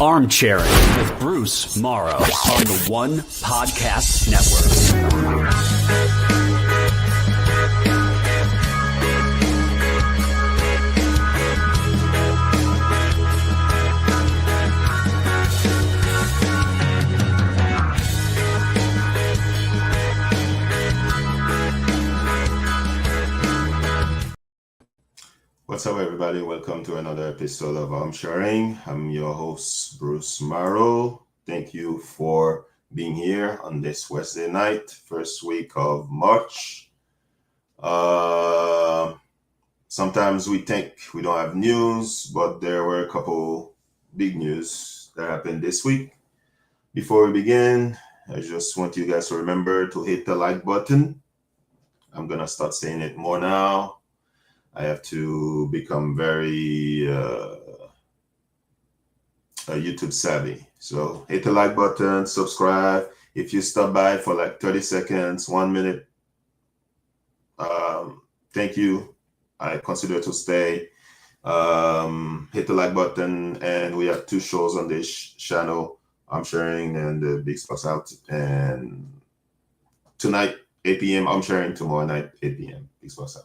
Armchairing with Bruce Morrow on the One Podcast Network. What's up, everybody? Welcome to another episode of Armchairing. I'm your host, Bruce Morrow. Thank you for being here on this Wednesday night, first week of March. Sometimes we think we don't have news, but there were a couple big news that happened this week. Before we begin, I just want you guys to remember to hit the like button. I'm going to start saying it more now. I have to become very YouTube savvy. So hit the like button, subscribe. If you stop by for like 30 seconds, 1 minute, thank you. I consider to stay. Hit the like button, and we have two shows on this channel, Armchairing and the Big Spots Out. And tonight, 8 p.m. Armchairing, tomorrow night, 8 p.m. Big Spots Out.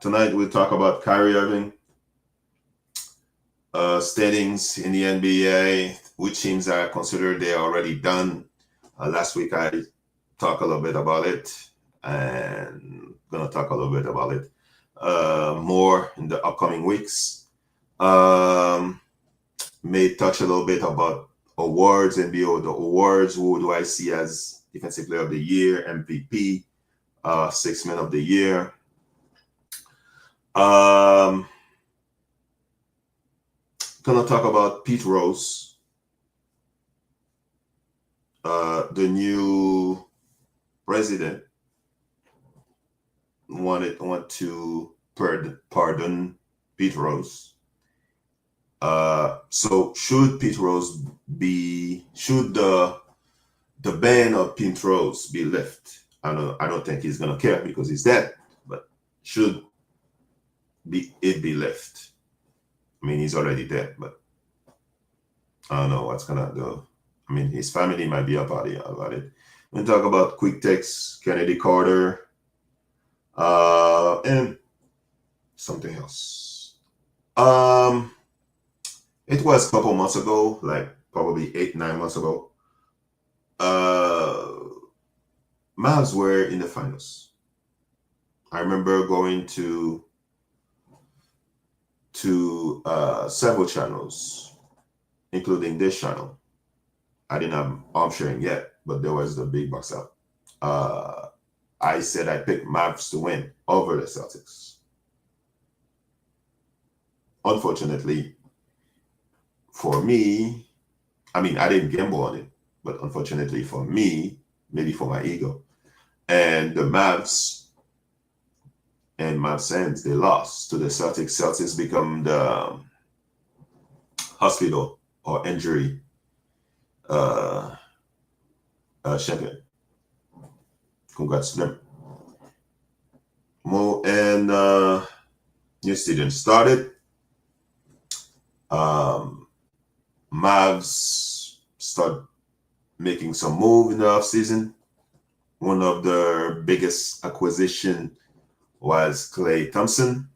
Tonight we'll talk about Kyrie Irving, standings in the NBA, which teams are considered they are already done. Last week I talked a little bit about it, and gonna talk a little bit about it more in the upcoming weeks. May touch a little bit about awards, NBA the awards. Who do I see as Defensive Player of the Year, MVP? Sixth Man of the Year. Gonna talk about Pete Rose, the new president. Want to pardon Pete Rose. So should Pete Rose should the ban of Pete Rose be lifted? I don't think he's gonna care because he's dead, but should it be left? I mean, he's already dead, but I don't know what's gonna do. I mean, his family might be about it. We'll talk about quick takes, Kennedy Carter, and something else. It was a couple months ago, like probably 8-9 months ago. Mavs were in the finals. I remember going to several channels, including this channel. I didn't have Armchairing yet, but there was the big box out. I said I picked Mavs to win over the Celtics. Unfortunately, for me, I mean, I didn't gamble on it, but unfortunately for me, maybe for my ego, and the Mavs and Mavs fans, they lost to the Celtics. Celtics become the hospital or injury champion. Congrats to them. And new season started. Mavs start making some move in the offseason. One of the biggest acquisition was Klay Thompson.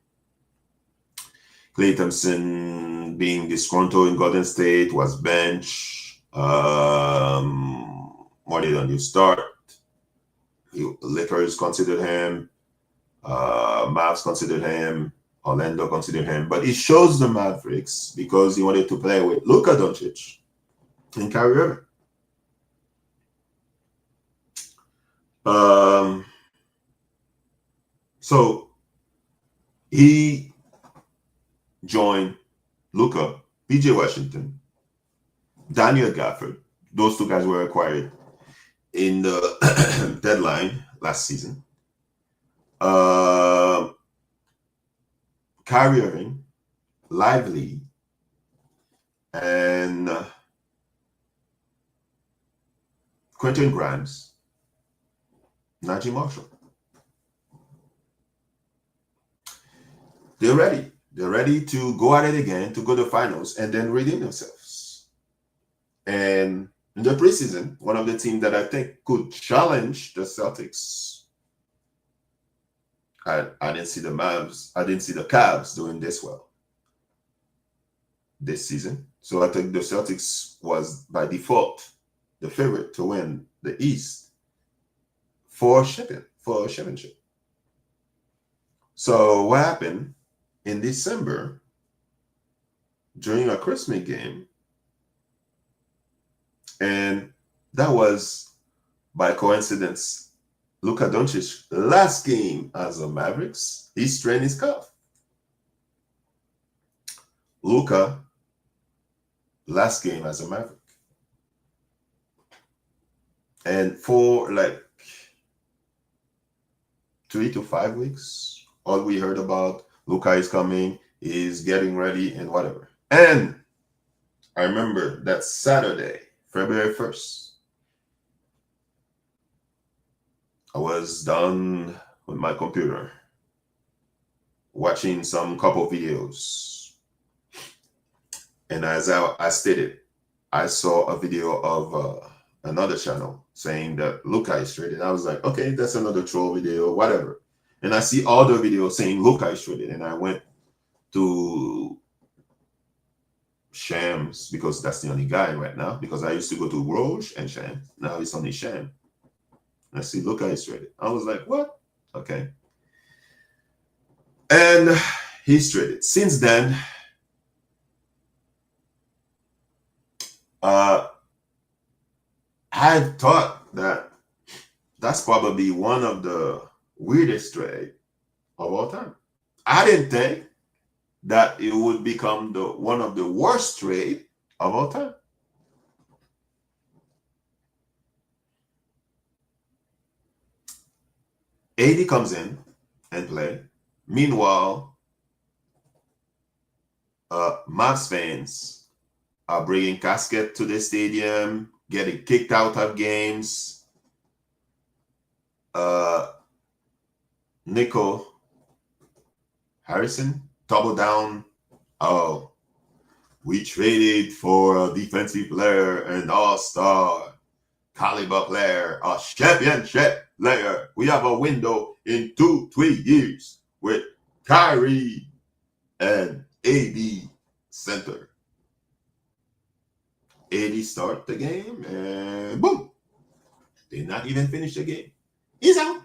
Klay Thompson, being disgruntled in Golden State, was benched. Wanted a new start. Lakers considered him. Mavs considered him. Orlando considered him. But he chose the Mavericks because he wanted to play with Luka Doncic and Kyrie Irving. So he joined Luka, PJ Washington, Daniel Gafford. Those two guys were acquired in the deadline last season. Kyrie Irving, Lively, and Quentin Grimes, Najee Marshall. They're ready. They're ready to go at it again, to go to the finals, and then redeem themselves. And in the preseason, one of the teams that I think could challenge the Celtics, I didn't see the Mavs, I didn't see the Cavs doing this well this season. So I think the Celtics was by default the favorite to win the East for a championship. So what happened in December during a Christmas game, and that was by coincidence Luka Doncic last game as a Mavericks, he strained his calf. Luka last game as a Maverick. And for like 3 to 5 weeks, all we heard about, Luka is coming, he's getting ready and whatever. And I remember that Saturday, February 1st, I was done with my computer, watching some couple videos. And as I stated, I saw a video of another channel saying that Luka is traded. I was like, okay, that's another troll video, whatever. And I see other videos saying Luka is traded. And I went to Shams because that's the only guy right now. Because I used to go to Roj and Sham. Now it's only Sham. I see Luka is traded. I was like, what? Okay. And he's traded. Since then, I thought that that's probably one of the weirdest trade of all time. I didn't think that it would become one of the worst trade of all time. AD comes in and play. Meanwhile, Mavs fans are bringing casket to the stadium, getting kicked out of games. Nico Harrison double down. Oh, we traded for a defensive player, an all-star caliber player, a championship player. We have a window in 2-3 years with Kyrie and AD center. AD start the game and boom, did not even finish the game. He's out.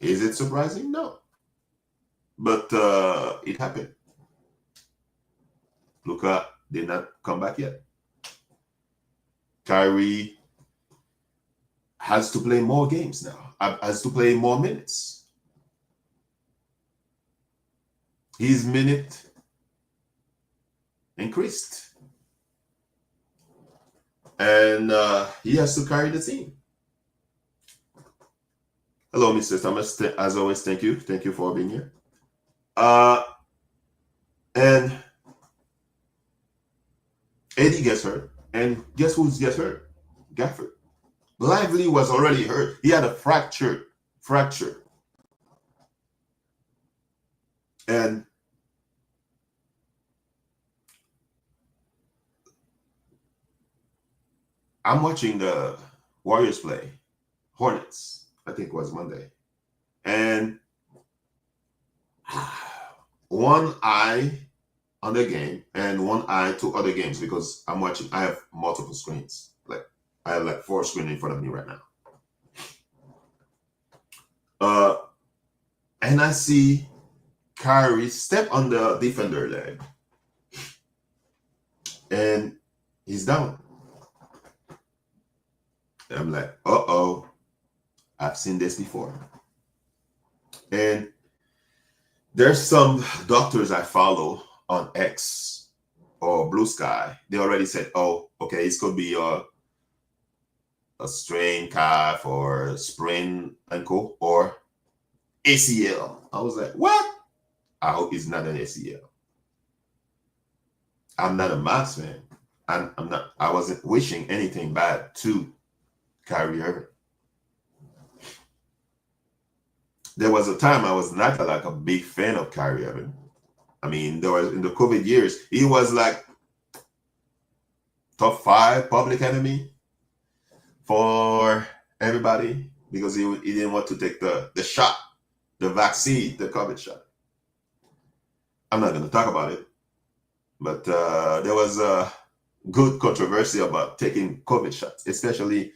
Is it surprising? No. But it happened. Luka did not come back yet. Kyrie has to play more games now, has to play more minutes. His minute increased. And he has to carry the team. Hello, Mr. Thomas. As always, thank you. Thank you for being here. And AD gets hurt. And guess who gets hurt? Gafford. Lively was already hurt. He had a fracture. And I'm watching the Warriors play Hornets. I think it was Monday. And one eye on the game and one eye to other games because I'm watching. I have multiple screens. Like I have like 4 screens in front of me right now. And I see Kyrie step on the defender leg. And he's down. And I'm like, uh-oh. I've seen this before. And there's some doctors I follow on X or Blue Sky. They already said, oh, okay, this could be a strained calf or sprained ankle or ACL. I was like, what? I hope it's not an ACL. I'm not a Mavs fan. I wasn't wishing anything bad to Kyrie Irving. there was a time I was not like a big fan of Kyrie Irving. I mean, there was in the COVID years, he was like top 5 public enemy for everybody because he didn't want to take the shot, the vaccine, the COVID shot. I'm not going to talk about it, but there was a good controversy about taking COVID shots, especially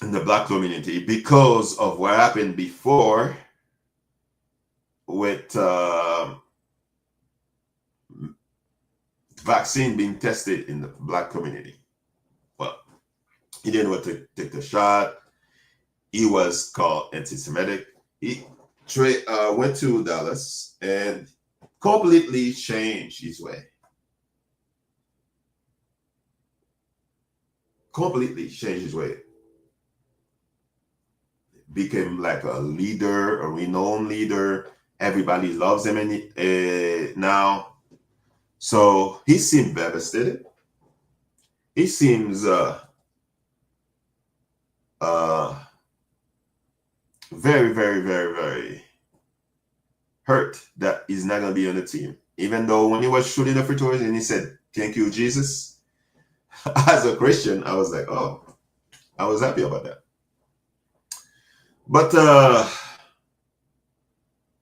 in the Black community because of what happened before with vaccine being tested in the Black community. Well, he didn't want to take the shot. He was called anti-Semitic. He went to Dallas and completely changed his way. Completely changed his way. Became like a leader, a renowned leader. Everybody loves him now. So he seemed devastated. He seems very, very, very, very hurt that he's not going to be on the team. Even though when he was shooting the free throws and he said, "Thank you, Jesus," as a Christian, I was like, oh, I was happy about that. But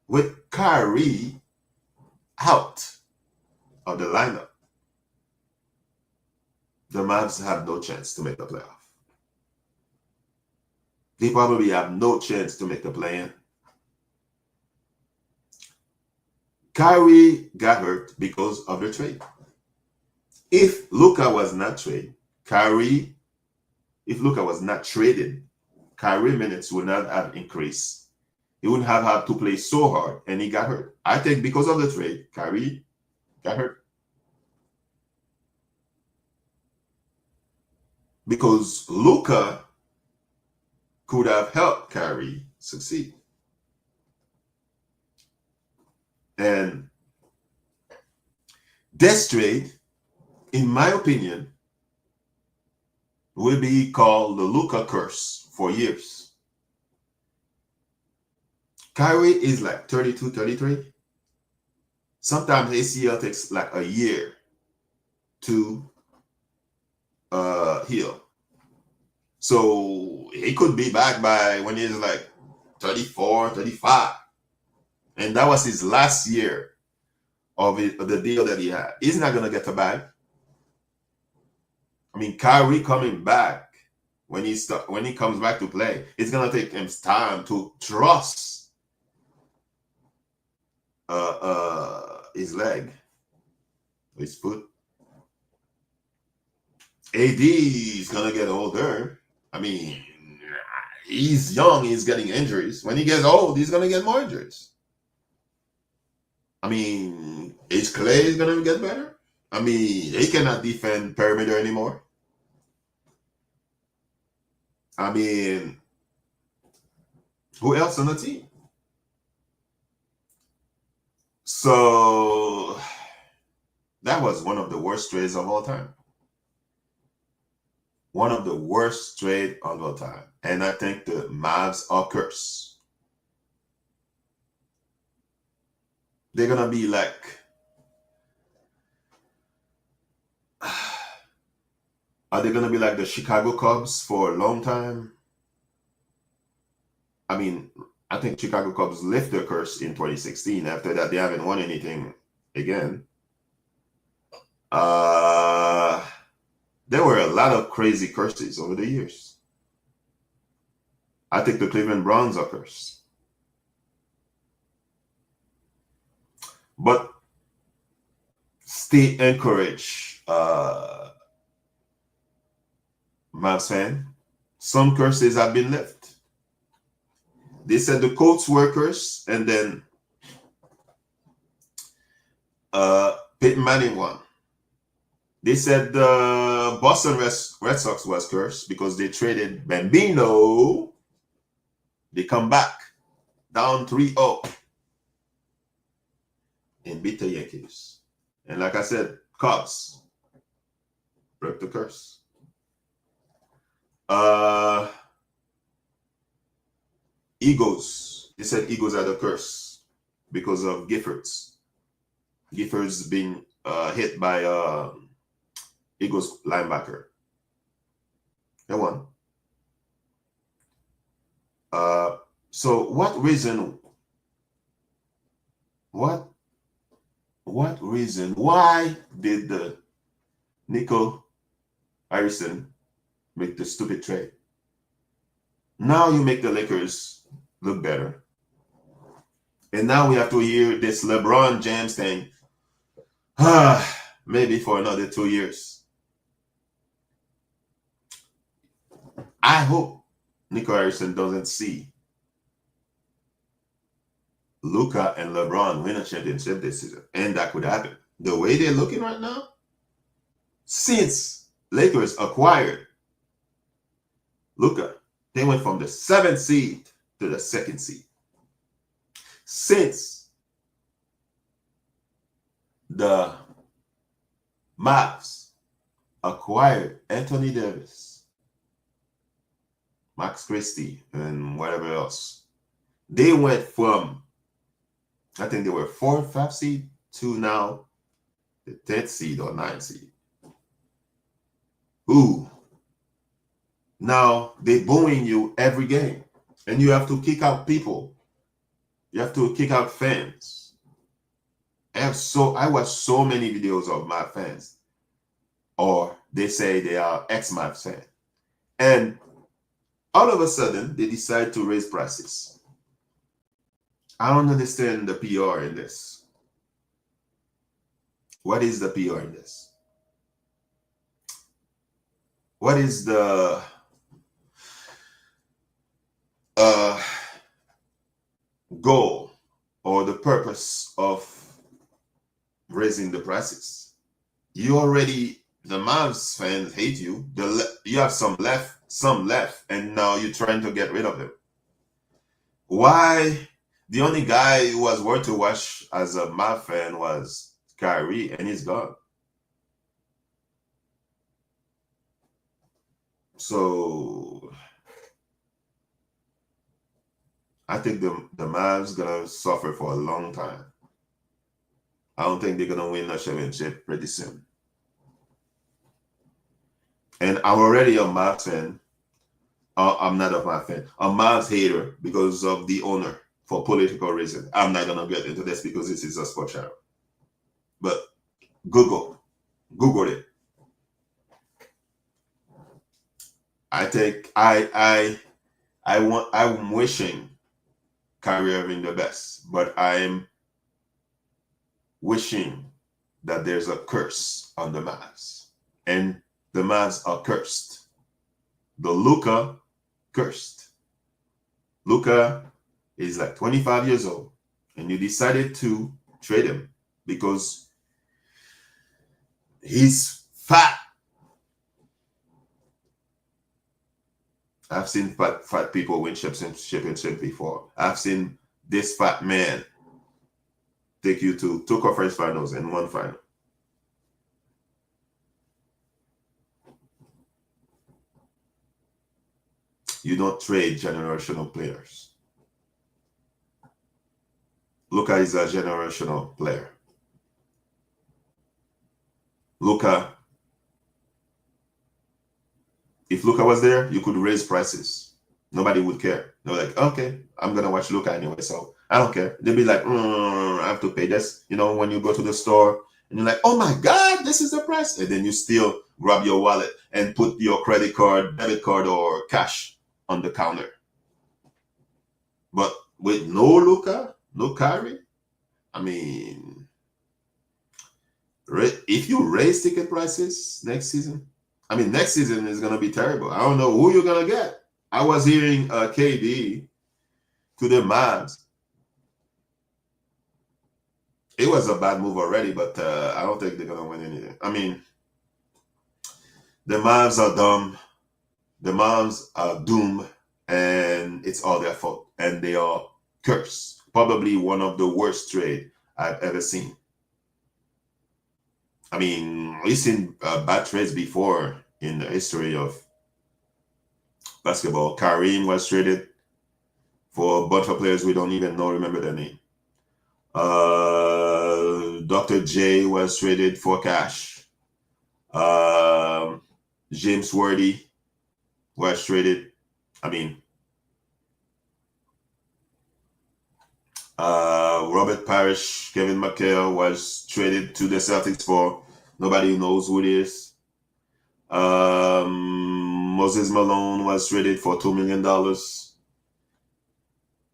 with Kyrie out of the lineup, the Mavs have no chance to make the playoff. They probably have no chance to make the play-in. Kyrie got hurt because of the trade. If Luka was not traded, Kyrie minutes would not have increased. He wouldn't have had to play so hard, and he got hurt. I think because of the trade, Kyrie got hurt. Because Luka could have helped Kyrie succeed. And this trade, in my opinion, will be called the Luka curse for years. Kyrie is like 32, 33. Sometimes ACL takes like a year to heal. So he could be back by when he's like 34, 35. And that was his last year of the deal that he had. He's not going to get a bag. I mean, Kyrie coming back, when he comes back to play, it's going to take him time to trust his leg, his foot. AD is going to get older. I mean, he's young, he's getting injuries. When he gets old, he's going to get more injuries. I mean, is Clay going to get better? I mean, he cannot defend perimeter anymore. I mean, who else on the team? So that was one of the worst trades of all time. One of the worst trades of all time. And I think the Mavs are cursed. They're going to be like, are they going to be like the Chicago Cubs for a long time? I mean, I think Chicago Cubs left their curse in 2016. After that, they haven't won anything again. There were a lot of crazy curses over the years. I think the Cleveland Browns are cursed. But stay encouraged, Mavs fan. Some curses have been left. They said the Colts were cursed, and then Peyton Manning won. They said the Boston Red Sox was cursed because they traded Bambino. They come back down 3-0 and beat the Yankees. And like I said, Cubs broke the curse. egos. They said egos are the curse because of Giffords. Giffords being hit by Eagles linebacker. That one. So what reason? What reason? Why did the Nico Harrison make the stupid trade? Now you make the Lakers look better. And now we have to hear this LeBron James thing. Maybe for another 2 years. I hope Nico Harrison doesn't see Luka and LeBron win a championship this season. And that could happen. The way they're looking right now, since Lakers acquired Luka, they went from the 7th seed to the 2nd seed. Since the Mavs acquired Anthony Davis, Max Christie, and whatever else, they went from, I think they were 4th, 5th seed to now the 10th seed or 9th seed. Ooh. Now they're booing you every game, and you have to kick out people. You have to kick out fans. I watch so many videos of my fans, or they say they are ex-Mavs fans, and all of a sudden they decide to raise prices. I don't understand the PR in this. What is the PR in this? What is the goal or the purpose of raising the prices? The Mavs fans hate you. You have some left, and now you're trying to get rid of them. Why? The only guy who was worth to watch as a Mavs fan was Kyrie, and he's gone. So I think the Mavs gonna suffer for a long time. I don't think they're gonna win a championship pretty soon. And I'm already a Mavs fan. I'm not a Mavs fan. A Mavs hater because of the owner for political reasons. I'm not gonna get into this because this is a sports channel. But Google it. I think I'm wishing Kyrie Irving the best, but I'm wishing that there's a curse on the Mavs, and the Mavs are cursed. The Luka cursed. Luka is like 25 years old, and you decided to trade him because he's fat. I've seen fat people win championship before. I've seen this fat man take you to 2 conference finals and 1 final. You don't trade generational players. Luka is a generational player. Luka, if Luka was there, you could raise prices. Nobody would care. They're like, okay, I'm going to watch Luka anyway, so I don't care. They'd be like, I have to pay this. You know, when you go to the store and you're like, oh my God, this is the price. And then you still grab your wallet and put your credit card, debit card, or cash on the counter. But with no Luka, no Kyrie, I mean, if you raise ticket prices next season is going to be terrible. I don't know who you're going to get. I was hearing KD to the Mavs. It was a bad move already, but I don't think they're going to win anything. I mean, the Mavs are dumb. The Mavs are doomed, and it's all their fault. And they are cursed. Probably one of the worst trade I've ever seen. I mean, we've seen bad trades before in the history of basketball. Kareem was traded for a bunch of players we don't even remember their name. Dr. J was traded for cash. James Worthy was traded. Robert Parrish, Kevin McHale was traded to the Celtics for nobody knows who it is. Moses Malone was traded for $2 million.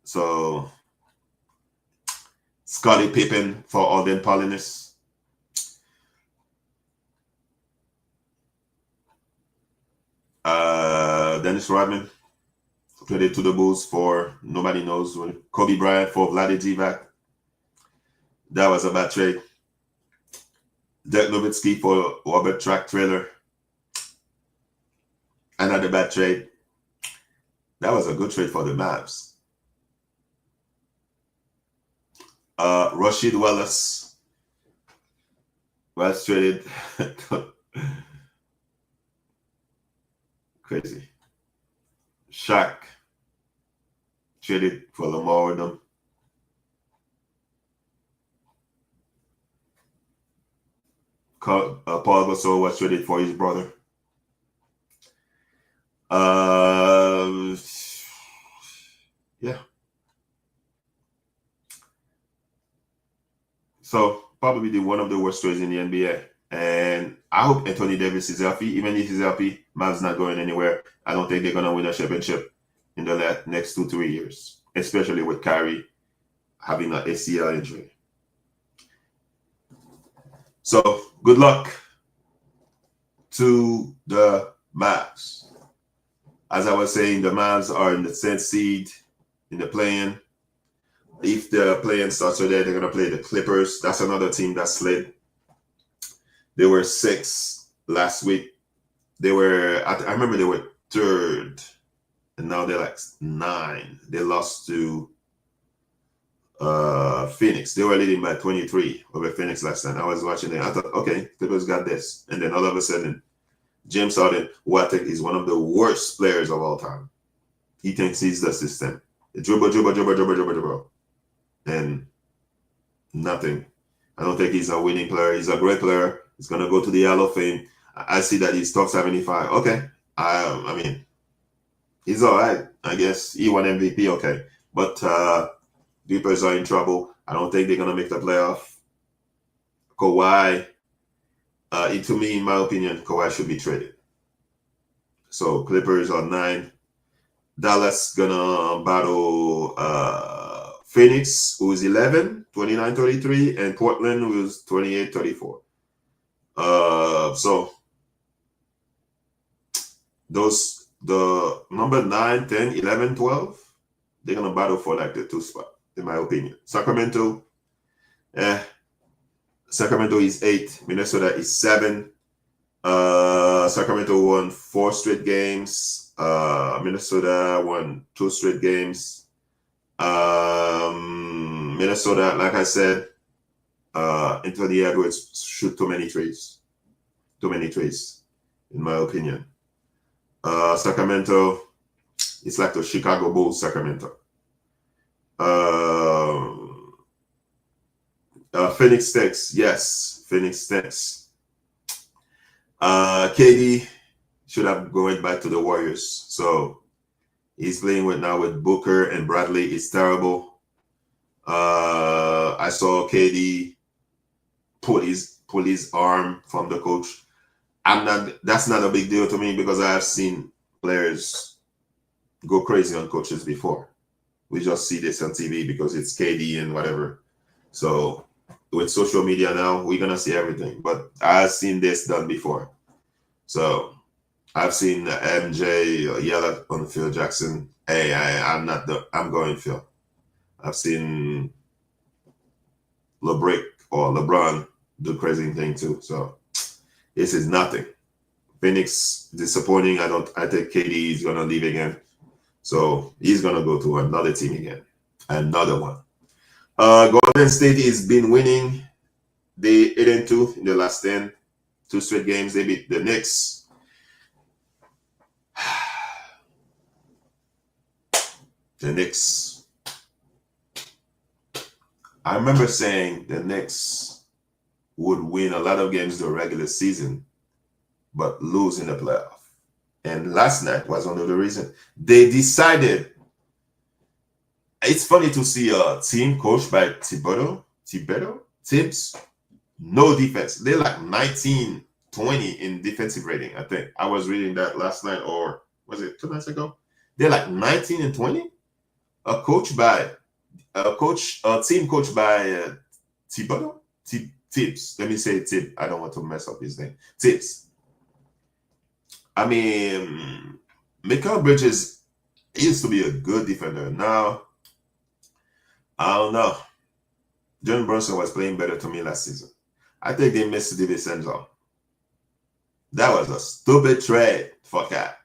So Scottie Pippen for Alden Polinis. Dennis Rodman traded to the Bulls for nobody knows when. Kobe Bryant for Vlade Divac. That was a bad trade. Dirk Nowitzki for Robert Track Trailer. Another bad trade. That was a good trade for the Mavs. Rasheed Wallace was traded. Crazy. Shaq traded for Lamar Odom. Paul Gasol was traded for his brother. Yeah. So probably one of the worst trades in the NBA. And I hope Anthony Davis is healthy. Even if he's healthy, Mavs not going anywhere. I don't think they're gonna win a championship in the next 2-3 years, especially with Kyrie having an ACL injury. So good luck to the Mavs. As I was saying, the Mavs are in the 10th seed in the play-in. If the play-in starts today, they're gonna play the Clippers. That's another team that slid. They were 6 last week. I remember they were 3rd, and now they're like 9. They lost to Phoenix. They were leading by 23 over Phoenix last time. I was watching it. I thought, okay, Clippers got this. And then all of a sudden, James Harden, who I think is one of the worst players of all time, he thinks he's the system. Dribble. And nothing. I don't think he's a winning player. He's a great player. He's going to go to the Hall of Fame. I see that he's top 75. Okay. I mean, he's all right. I guess he won MVP. Okay. But Clippers are in trouble. I don't think they're going to make the playoff. Kawhi, to me, in my opinion, Kawhi should be traded. So Clippers are 9. Dallas going to battle Phoenix, who is 11, 29-33, and Portland, who is 28-34. So the number 9, 10, 11, 12, they're going to battle for like the 2 spot, in my opinion. Sacramento is 8. Minnesota is 7. Sacramento won 4 straight games. Minnesota won 2 straight games. Minnesota, like I said, Anthony Edwards shoot too many threes, in my opinion. Sacramento, it's like the Chicago Bulls. Sacramento. Phoenix stinks. Yes, Phoenix stinks. KD should have gone back to the Warriors. So he's playing now with Booker and Bradley. It's terrible. I saw KD pull his arm from the coach. That's not a big deal to me because I have seen players go crazy on coaches before. We just see this on TV because it's KD and whatever. So with social media now, we're gonna see everything. But I've seen this done before. So I've seen MJ yell at on Phil Jackson, "Hey, I'm going Phil." I've seen LeBron do crazy thing too. So this is nothing. Phoenix disappointing. I think KD is gonna leave again. So he's gonna go to another team again. Another one. Golden State has been winning. They 8-2 in the last 10. 2 straight games. They beat the Knicks. The Knicks. I remember saying the Knicks would win a lot of games the regular season, but lose in the playoff. And last night was one of the reasons they decided. It's funny to see a team coached by Tibbs, no defense. They're like 19-20 in defensive rating, I think. I was reading that last night, or was it 2 nights ago? They're like 19-20. A team coached by Tibbs. Let me say Tibbs. I don't want to mess up his name. Tibbs. I mean, Mikal Bridges used to be a good defender. Now, I don't know. John Brunson was playing better to me last season. I think they missed DiVincenzo. That was a stupid trade for Cat.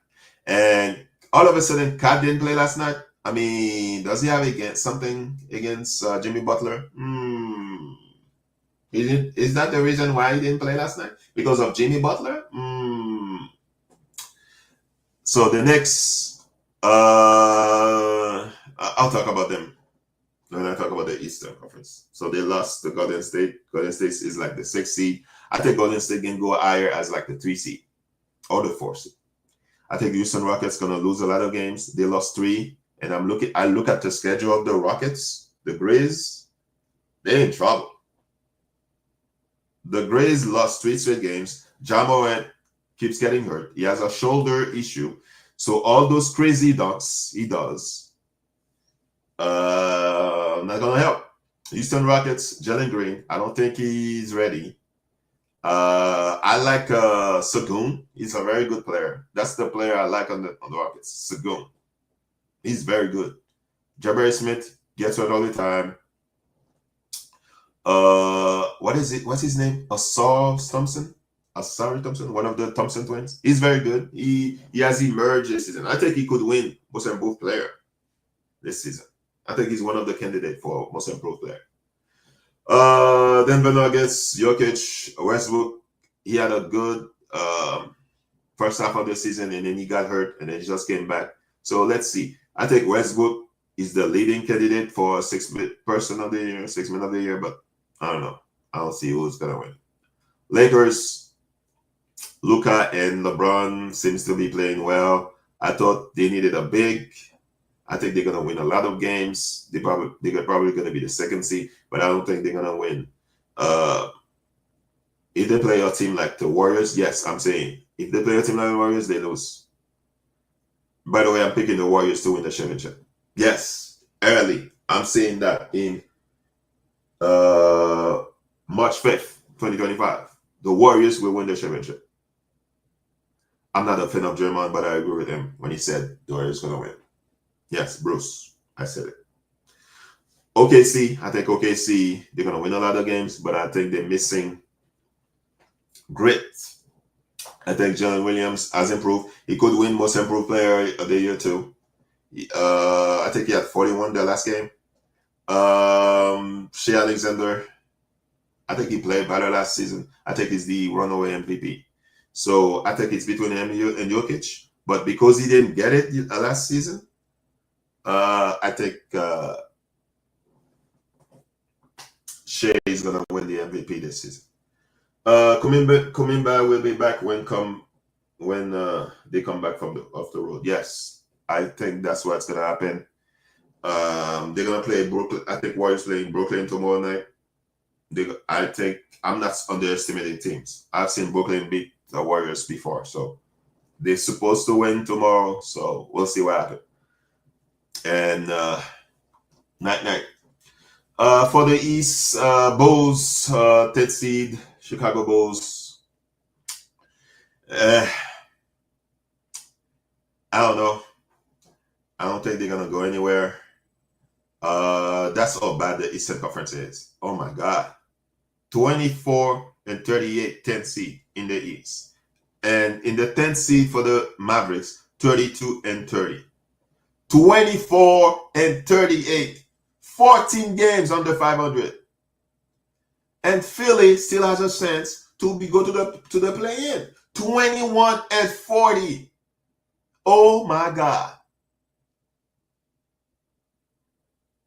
And all of a sudden, Cat didn't play last night. I mean, does he have something against Jimmy Butler? Is that the reason why he didn't play last night? Because of Jimmy Butler? So the Knicks, I'll talk about them when I talk about the Eastern Conference. So they lost to Golden State. Golden State is like the 6th seed. I think Golden State can go higher as like the 3 seed or the 4 seed. I think the Houston Rockets going to lose a lot of games. They lost 3. And I look at the schedule of the Rockets, the Grizz, they're in trouble. The Grizz lost 3 straight games. Ja Morant keeps getting hurt. He has a shoulder issue. So all those crazy dunks he does, not going to help. Houston Rockets, Jalen Green, I don't think he's ready. I like Sagoon. He's a very good player. That's the player I like on the Rockets, Sagoon. He's very good. Jabari Smith gets hurt all the time. What is it? What's his name? Asari Thompson, one of the Thompson twins. He's very good. He has emerged this season. I think he could win Most Improved Player this season. I think he's one of the candidates for Most Improved Player. Denver Nuggets, Jokic, Westbrook. He had a good first half of the season, and then he got hurt, and then he just came back. So let's see. I think Westbrook is the leading candidate for 6th person of the year, 6th man of the year, but I don't know. I don't see who's gonna win. Lakers, Luka and LeBron seems to be playing well. I thought they needed a big. I think they're gonna win a lot of games. They're probably gonna be the 2nd seed, but I don't think they're gonna win. If they play a team like the Warriors, yes, I'm saying if they play a team like the Warriors, they lose. By the way, I'm picking the Warriors to win the championship. Yes, early. I'm saying that in March 5th, 2025. The Warriors will win the championship. I'm not a fan of Draymond, but I agree with him when he said the Warriors going to win. Yes, Bruce, I said it. OKC, I think OKC, they're going to win a lot of games, but I think they're missing grit. I think Jalen Williams has improved. He could win Most Improved Player of the Year too. I think he had 41 the last game. Shea Alexander, I think he played better last season. I think he's the runaway MVP. So I think it's between him and Jokic. But because he didn't get it last season, I think Shea is going to win the MVP this season. Kuminga will be back when they come back off the road. Yes, I think that's what's gonna happen. They're gonna play Brooklyn. I think Warriors playing Brooklyn tomorrow night. I think I'm not underestimating teams. I've seen Brooklyn beat the Warriors before, so they're supposed to win tomorrow. So we'll see what happens. And night. For the East, Bulls, 10th seed. Chicago Bulls. I don't know. I don't think they're gonna go anywhere. That's how bad the Eastern Conference is. Oh my God. 24-38, 10th seed in the East. And in the 10th seed for the Mavericks, 32-30. 24-38. 14 games under 500. And Philly still has a chance to go to the play-in. 21-40. Oh my God.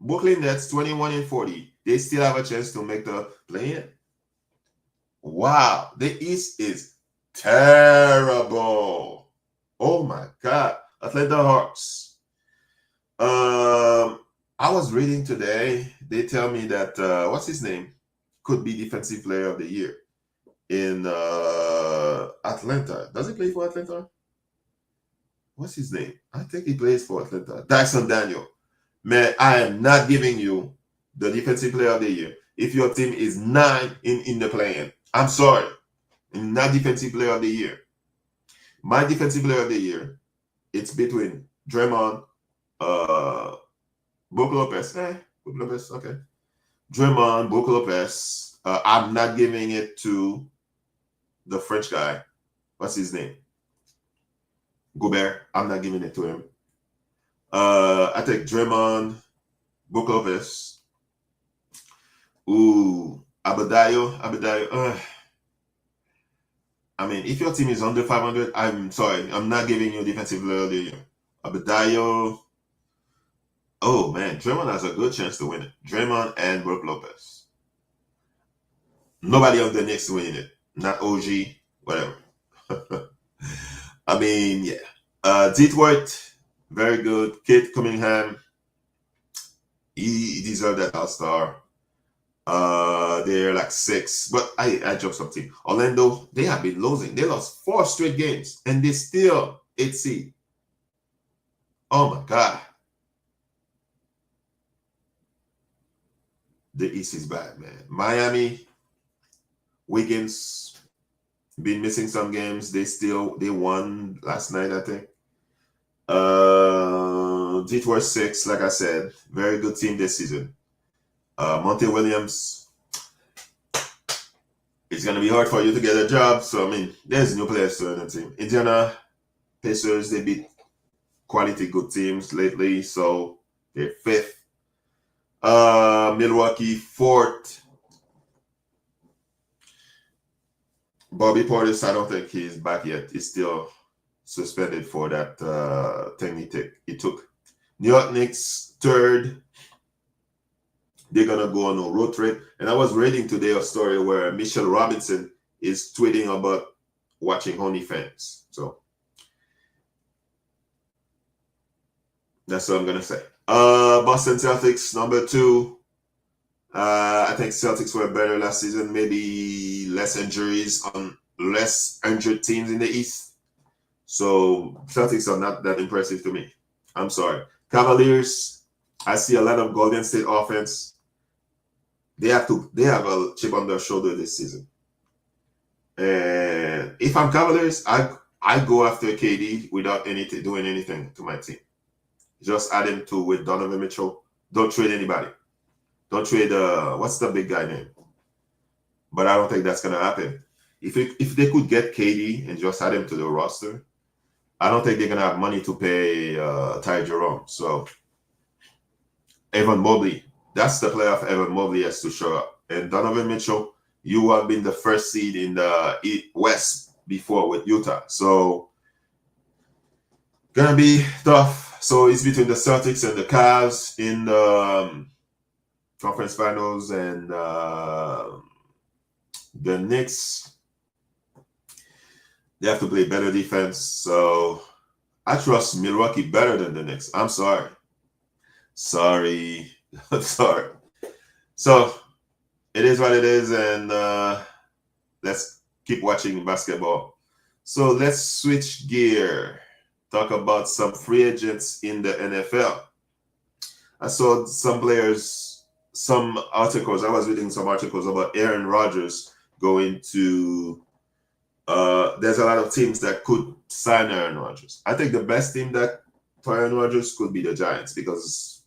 Brooklyn Nets 21-40. They still have a chance to make the play-in. Wow, the East is terrible. Oh my God, Atlanta Hawks. I was reading today. They tell me that what's his name could be Defensive Player of the Year in Atlanta. Does he play for Atlanta? What's his name? I think he plays for Atlanta. Dyson Daniel. Man, I am not giving you the Defensive Player of the Year if your team is 9 in the play-in. I'm sorry. I'm not Defensive Player of the Year. My Defensive Player of the Year, it's between Draymond, Brook Lopez. Brook Lopez, okay. Draymond, Brook Lopez. I'm not giving it to the French guy. What's his name? Gobert. I'm not giving it to him. I take Draymond, Brook Lopez. Ooh, Abadayo. I mean, if your team is under 500, I'm sorry. I'm not giving you Defensive Player of the Year. Abadayo. Oh, man. Draymond has a good chance to win it. Draymond and Brook Lopez. Nobody on the Knicks winning it. Not OG, whatever. I mean, yeah. Detroit, very good. Kate Cunningham, he deserved that All-Star. They're like 6, but I dropped something. Orlando, they have been losing. They lost 4 straight games, and they still 8 seed. Oh my God. The East is bad, man. Miami, Wiggins, been missing some games. They won last night, I think. Detroit 6, like I said, very good team this season. Monty Williams, it's gonna be hard for you to get a job. So I mean, there's new players to the team. Indiana Pacers, they beat quality good teams lately, so they're 5th. Milwaukee 4th. Bobby Portis, I don't think he's back yet. He's still suspended for that thing he took. New York Knicks 3rd. They're gonna go on a road trip. And I was reading today a story where Mitchell Robinson is tweeting about watching OnlyFans. So that's what I'm gonna say. Boston Celtics number 2. I think Celtics were better last season. Maybe less injuries on less injured teams in the East. So Celtics are not that impressive to me. I'm sorry. Cavaliers, I see a lot of Golden State offense. They have a chip on their shoulder this season. And if I'm Cavaliers, I go after KD without doing anything to my team. Just add him with Donovan Mitchell. Don't trade anybody. Don't trade what's the big guy name? But I don't think that's gonna happen. If they could get KD and just add him to the roster, I don't think they're gonna have money to pay Ty Jerome. So Evan Mobley, that's the playoff Evan Mobley has to show up. And Donovan Mitchell, you have been the 1st seed in the West before with Utah. So gonna be tough. So it's between the Celtics and the Cavs in the conference finals, and the Knicks, they have to play better defense. So I trust Milwaukee better than the Knicks. I'm sorry. I'm sorry. So it is what it is, and let's keep watching basketball. So let's switch gear. Talk about some free agents in the NFL. I saw some articles. I was reading some articles about Aaron Rodgers going to. There's a lot of teams that could sign Aaron Rodgers. I think the best team for Aaron Rodgers could be the Giants, because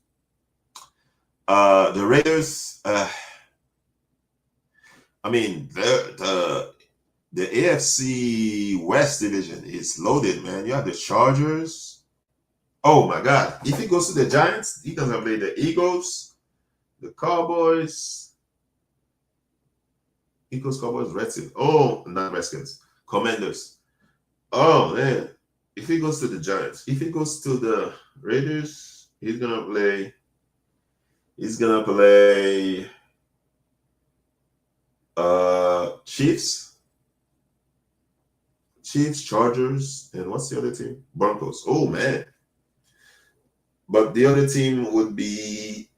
the Raiders. I mean, the AFC West division is loaded, man. You have the Chargers. Oh my God! If he goes to the Giants, he doesn't play the Eagles, the Cowboys. Eagles, Cowboys, Redskins. Oh, not Redskins. Commanders. Oh man! If he goes to the Giants, if he goes to the Raiders, he's gonna play He's gonna play Chiefs, Chargers, and what's the other team? Broncos. Oh man. But the other team would be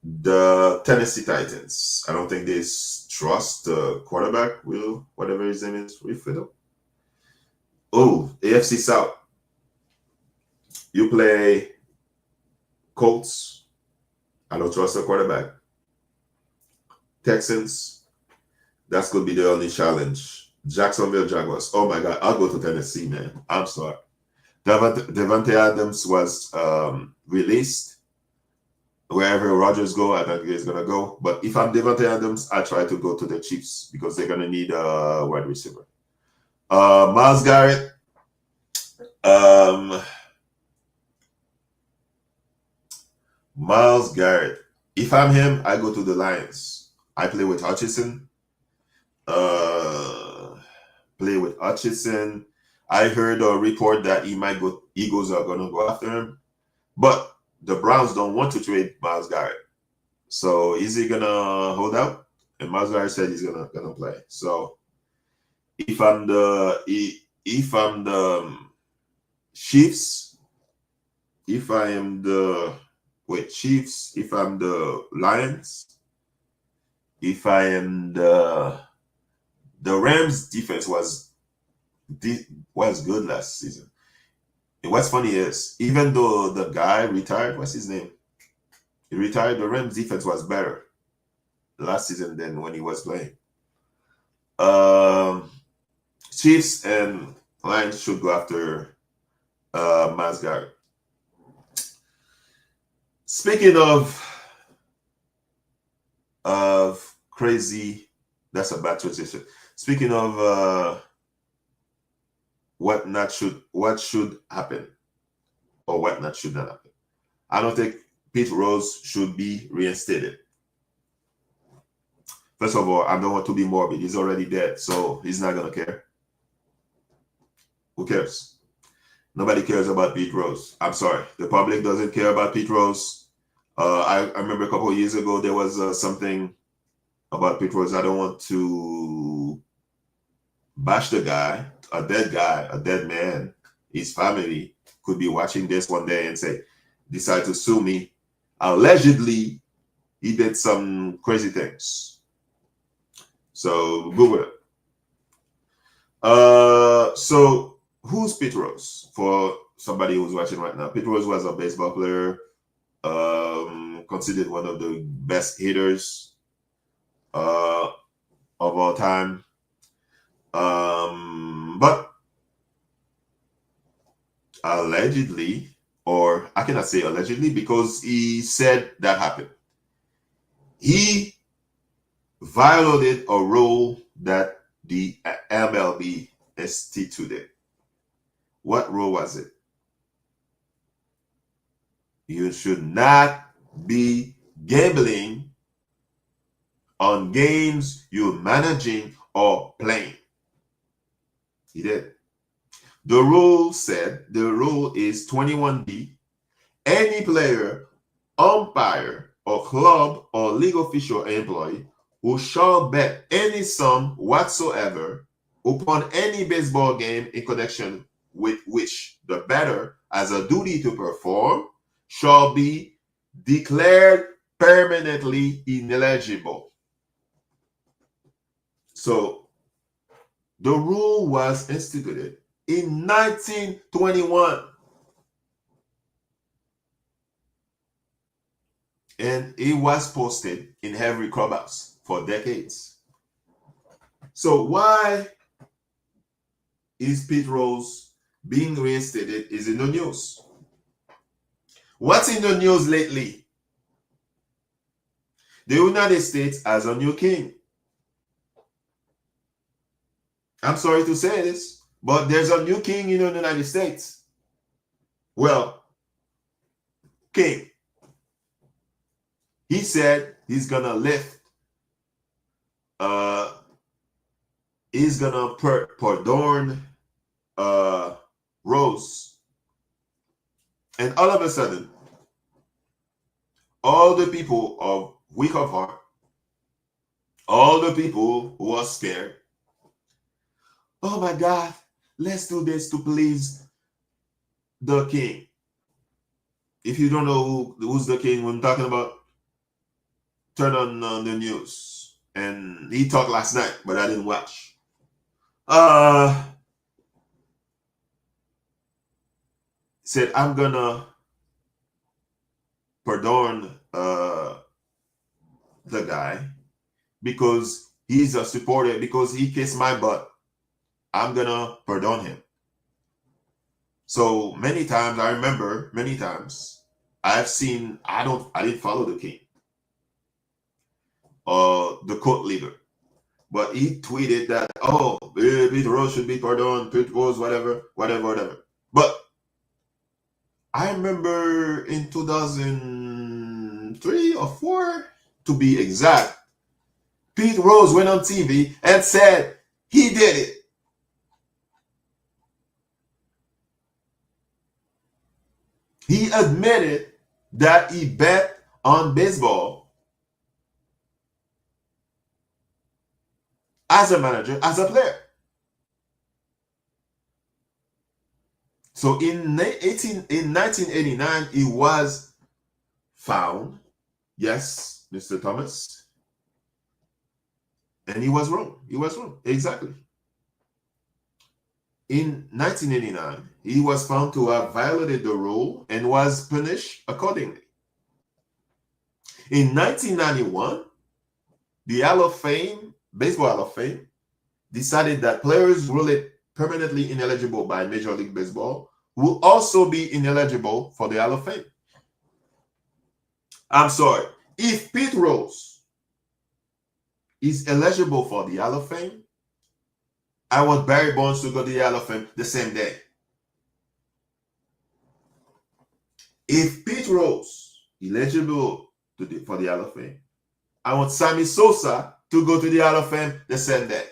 the Tennessee Titans. I don't think they trust the quarterback, Will, whatever his name is, Wilfredo. Oh, AFC South. You play Colts. I don't trust the quarterback. Texans. That's going to be the only challenge. Jacksonville Jaguars. Oh my God, I'll go to Tennessee, man. I'm sorry. Davvonte Adams was released. Wherever Rodgers go, I think he's gonna go. But if I'm Davvonte Adams, I try to go to the Chiefs because they're gonna need a wide receiver. Myles Garrett. Myles Garrett. If I'm him, I go to the Lions. I play with Hutchinson. I heard a report that Eagles are gonna go after him, but the Browns don't want to trade Myles Garrett. So is he gonna hold out? And Myles Garrett said he's gonna play. So if I'm the Chiefs, if I'm the Lions, if I am the Rams defense was good last season. And what's funny is even though the guy retired, what's his name? He retired, the Rams defense was better last season than when he was playing. Chiefs and Lions should go after Myles Garrett. Speaking of crazy, that's a bad transition. Speaking of what should happen or what should not happen. I don't think Pete Rose should be reinstated. First of all, I don't want to be morbid. He's already dead, so he's not gonna care. Who cares? Nobody cares about Pete Rose. I'm sorry. The public doesn't care about Pete Rose. I remember a couple of years ago there was something about Pete Rose. I don't want to bash the guy, a dead man. His family could be watching this one day and decide to sue me. Allegedly, he did some crazy things. So Google it. So who's Pete Rose? For somebody who's watching right now, Pete Rose was a baseball player, considered one of the best hitters of all time. But allegedly, or I cannot say allegedly because he said that happened. He violated a rule that the MLB instituted. What rule was it? You should not be gambling on games you're managing or playing. He did. The rule is 21B. Any player, umpire, or club or league official or employee who shall bet any sum whatsoever upon any baseball game in connection with which the bettor has a duty to perform shall be declared permanently ineligible. So the rule was instituted in 1921. And it was posted in every clubhouse for decades. So why is Pete Rose being reinstated is in the news? What's in the news lately? The United States has a new king. I'm sorry to say this, but there's a new king in the United States. Well, king. He said he's gonna lift, he's gonna pardon Rose. And all of a sudden, all the people of weak of heart, all the people who are scared. Oh my God, let's do this to please the king. If you don't know who's the king I'm talking about, turn on the news. And he talked last night, but I didn't watch. Said, I'm gonna pardon the guy because he's a supporter, because he kissed my butt. I'm gonna pardon him. So many times, I remember many times I've seen, I didn't follow the king or the court leader, but he tweeted that, oh, Pete Rose should be pardoned, Pete Rose, whatever. But I remember in 2003 or 4, to be exact, Pete Rose went on TV and said he did it. He admitted that he bet on baseball as a manager, as a player. So in 1989, he was found. Yes, Mr. Thomas. And he was wrong. He was wrong. Exactly. In 1989, he was found to have violated the rule and was punished accordingly. In 1991, the Hall of Fame, Baseball Hall of Fame, decided that players ruled permanently ineligible by Major League Baseball will also be ineligible for the Hall of Fame. I'm sorry. If Pete Rose is eligible for the Hall of Fame, I want Barry Bonds to go to the Hall of Fame the same day. If Pete Rose is eligible for the Hall of Fame, I want Sammy Sosa to go to the Hall of Fame the same day.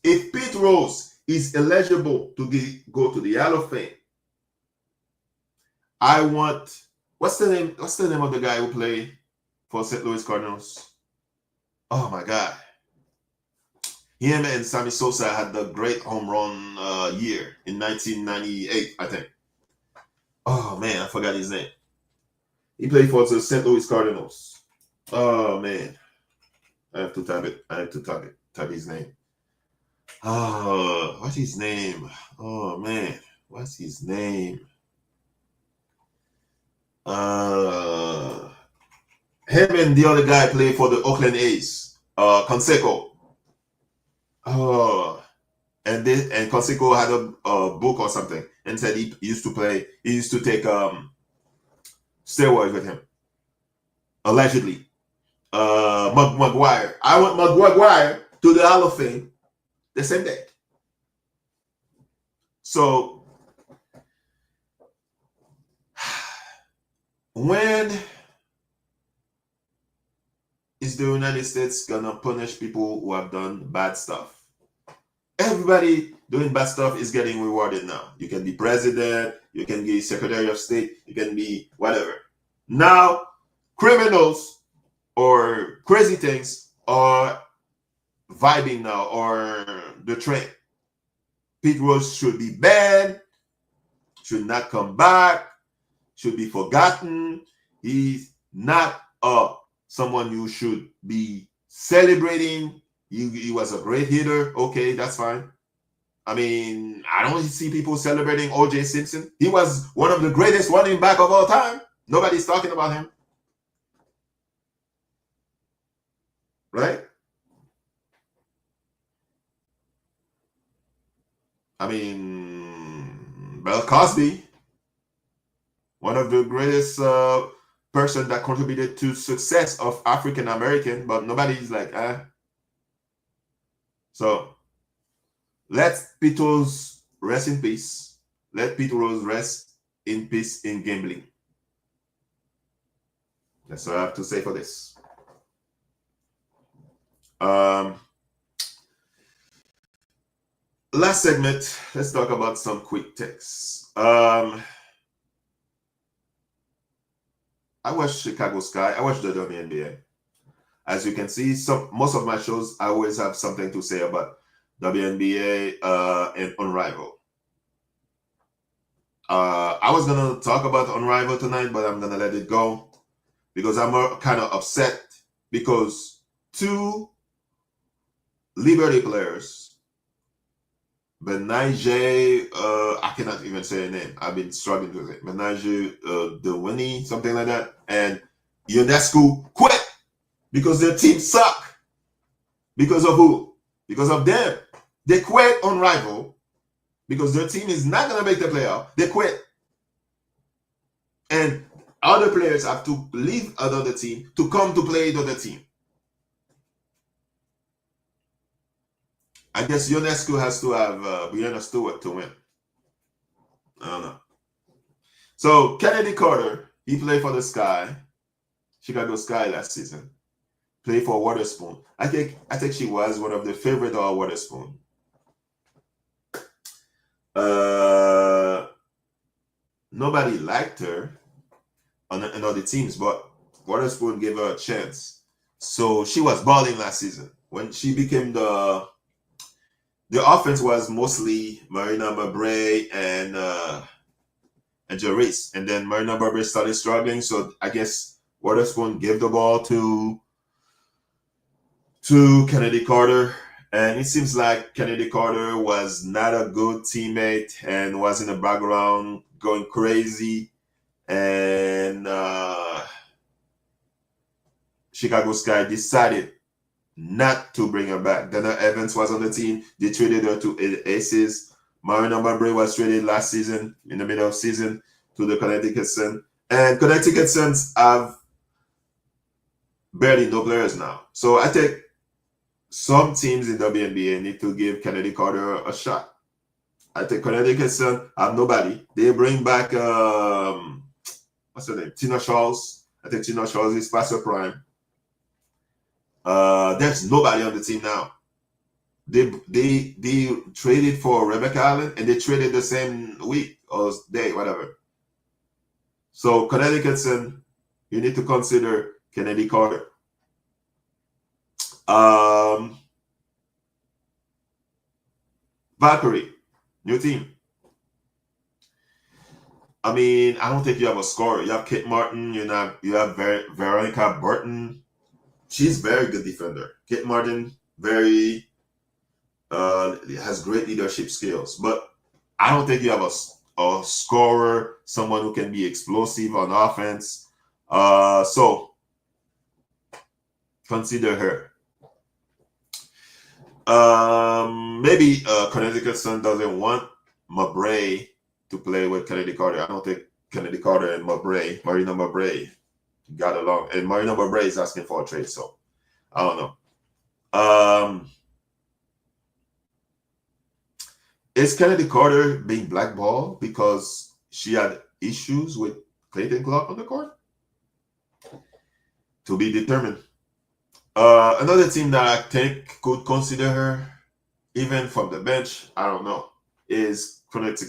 If Pete Rose is eligible to go to the Hall of Fame, I want, what's the name of the guy who played for St. Louis Cardinals? Oh my God. Him and Sammy Sosa had the great home run year in 1998, I think. Oh man, I forgot his name. He played for the St. Louis Cardinals. Oh man, I have to type it. Type his name. What's his name? Oh man, what's his name? Him and the other guy played for the Oakland A's. Canseco. Oh, and Canseco had a book or something and said he used to take steroids with him. Allegedly. McGuire. I want McGuire to the Hall of Fame the same day. So when is the United States gonna punish people who have done bad stuff? Everybody doing bad stuff is getting rewarded now. You can be president, you can be Secretary of State, you can be whatever. Now, criminals or crazy things are vibing now, or the trend. Pete Rose should be banned, should not come back, should be forgotten. He's not someone you should be celebrating. He was a great hitter. Okay, that's fine. I mean, I don't see people celebrating O.J. Simpson. He was one of the greatest running back of all time. Nobody's talking about him. Right? I mean, Bill Cosby, one of the greatest person that contributed to success of African American, but nobody's like, So let Pete Rose rest in peace. Let Pete Rose rest in peace in gambling. That's all I have to say for this. Last segment, let's talk about some quick texts. I watch Chicago Sky. I watch the WNBA. As you can see, most of my shows I always have something to say about WNBA and Unrivaled. I was gonna talk about Unrivaled tonight, but I'm gonna let it go because I'm kind of upset because two Liberty players, Menage, I cannot even say her name. I've been struggling with it. Menage, Dewini, something like that, and Ionescu quit because their team suck. Because of who? Because of them. They quit on Rival because their team is not going to make the playoff. They quit. And other players have to leave another team to come to play the other team. I guess Ionescu has to have Brianna Stewart to win. I don't know. So Kennedy Carter, he played for the Sky, Chicago Sky last season. Played for Waterspoon. I think she was one of the favorite of Waterspoon. Nobody liked her on other teams, but Waterspoon gave her a chance. So she was balling last season. When she became the offense was mostly Marina Mabrey and Jarvis. And then Marina Mabrey started struggling. So I guess Waterspoon gave the ball to Kennedy Carter. And it seems like Kennedy Carter was not a good teammate and was in the background going crazy. And Chicago Sky decided not to bring her back. Dana Evans was on the team. They traded her to Aces. Marina Mabrey was traded last season, in the middle of season, to the Connecticut Sun. And Connecticut Suns have barely no players now. So I think some teams in WNBA need to give Kennedy Carter a shot. I think Connecticut Sun have nobody. They bring back what's her name? Tina Charles. I think Tina Charles is past her prime. There's nobody on the team now. They traded for Rebecca Allen and they traded the same week or day, whatever. So Connecticut Sun, you need to consider Kennedy Carter. Valkyrie, new team. I mean, I don't think you have a scorer. You have Kate Martin. You have Veronica Burton. She's a very good defender. Kate Martin, very has great leadership skills. But I don't think you have a scorer, someone who can be explosive on offense. So consider her. Maybe Connecticut Sun doesn't want Mabrey to play with Kennedy Carter. I don't think Kennedy Carter and Marina Mabrey got along. And Marina Mabrey is asking for a trade, so I don't know. Is Kennedy Carter being blackballed because she had issues with Clayton Clark on the court? To be determined. Another team that I think could consider her, even from the bench, I don't know, is Phoenix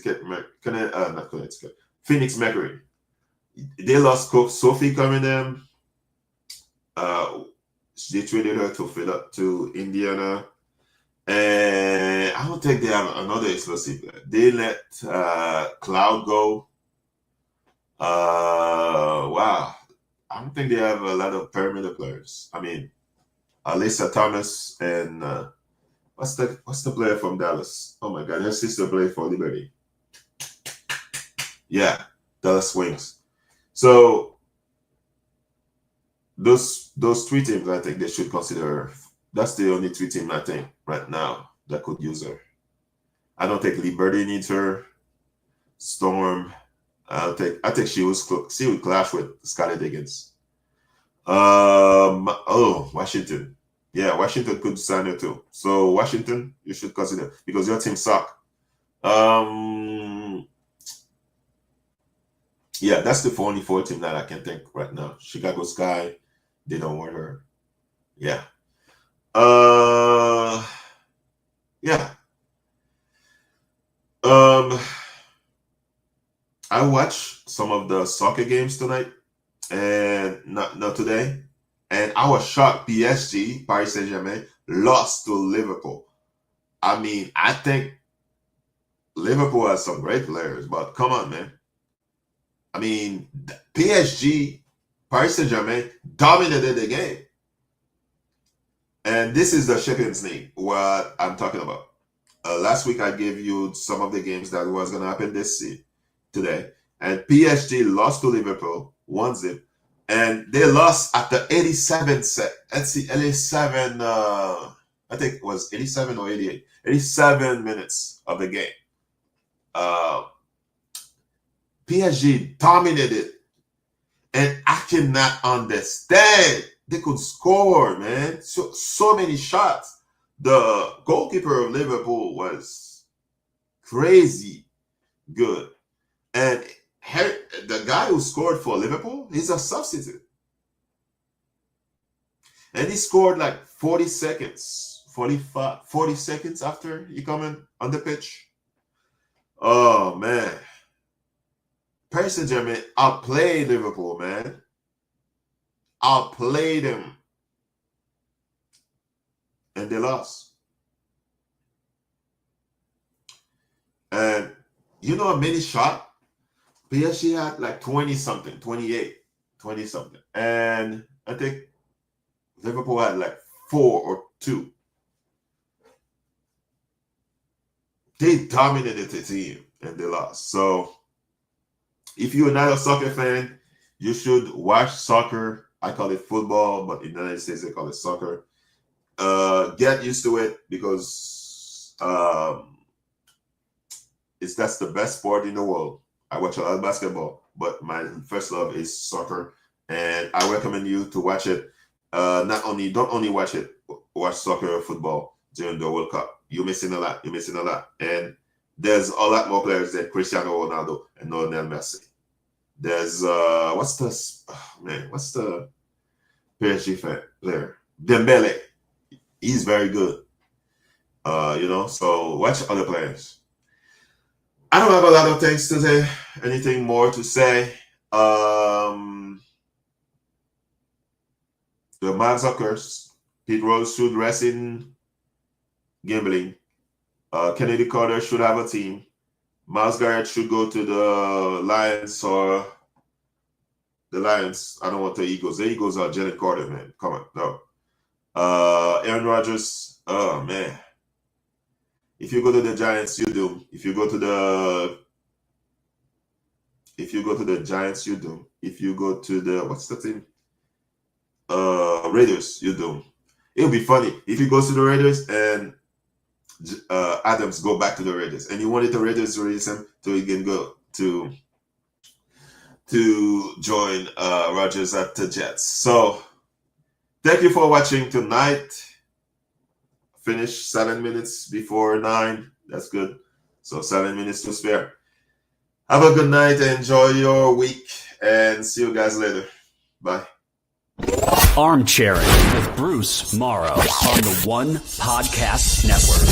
Mercury. They lost Coach Sophie Cunningham. They traded her to Indiana. And I don't think they have another explosive player. They let Cloud go. Wow. I don't think they have a lot of perimeter players. I mean, Alyssa Thomas and what's the player from Dallas? Oh my God, her sister played for Liberty. Yeah, Dallas Wings. So those three teams, I think they should consider her. That's the only three teams I think right now that could use her. I don't think Liberty needs her. Storm, I think she would clash with Scottie Diggins. Washington. Yeah, Washington could sign her too. So Washington, you should consider because your team suck. Yeah, that's the only four team that I can think right now. Chicago Sky, they don't want her. Yeah. Yeah. I watched some of the soccer games tonight. and not today. And I was shocked. PSG, Paris Saint-Germain, lost to Liverpool. I mean, I think Liverpool has some great players, but come on, man. I mean, PSG, Paris Saint-Germain dominated the game. And this is the Champions League, what I'm talking about. Last week, I gave you some of the games that was going to happen today. And PSG lost to Liverpool, 1-0. And they lost at the 87 set. Let's see, 87, I think it was 87 or 88. 87 minutes of the game. PSG dominated. And I cannot understand. They could score, man. So many shots. The goalkeeper of Liverpool was crazy good. And the guy who scored for Liverpool, he's a substitute. And he scored like 40 seconds after he come on the pitch. Oh, man. Paris Saint-Germain outplayed Liverpool, man. Outplayed them. And they lost. And you know how many shots? PSG had like 20-something, 28, 20-something. And I think Liverpool had like 4 or 2. They dominated the team and they lost. So if you're not a soccer fan, you should watch soccer. I call it football, but in the United States, they call it soccer. Get used to it because that's the best sport in the world. I watch a lot of basketball, but my first love is soccer, and I recommend you to watch it. Don't only watch it, watch soccer or football during the World Cup. You're missing a lot. And there's a lot more players than Cristiano Ronaldo and Lionel Messi. There's what's the PSG player? Dembele. He's very good. So watch other players. I don't have a lot of things to say. Anything more to say? The Mavs are cursed. Pete Rose should rest in gambling. Kennedy Carter should have a team. Myles Garrett should go to the Lions or the Lions. I don't want the Eagles. The Eagles are Jalen Carter, man. Come on, no. Aaron Rodgers. Oh man. If you go to the Giants, you do. If you go to the Giants, you do. If you go to the what's the team? Raiders, you do. It'll be funny if he goes to the Raiders and Adams go back to the Raiders, and you wanted the Raiders to release him so he can go to join Rodgers at the Jets. So thank you for watching tonight. Finish 7 minutes before 9. That's good. So 7 minutes to spare. Have a good night. Enjoy your week. And see you guys later. Bye. Armchairing with Bruce Morrow on the One Podcast Network.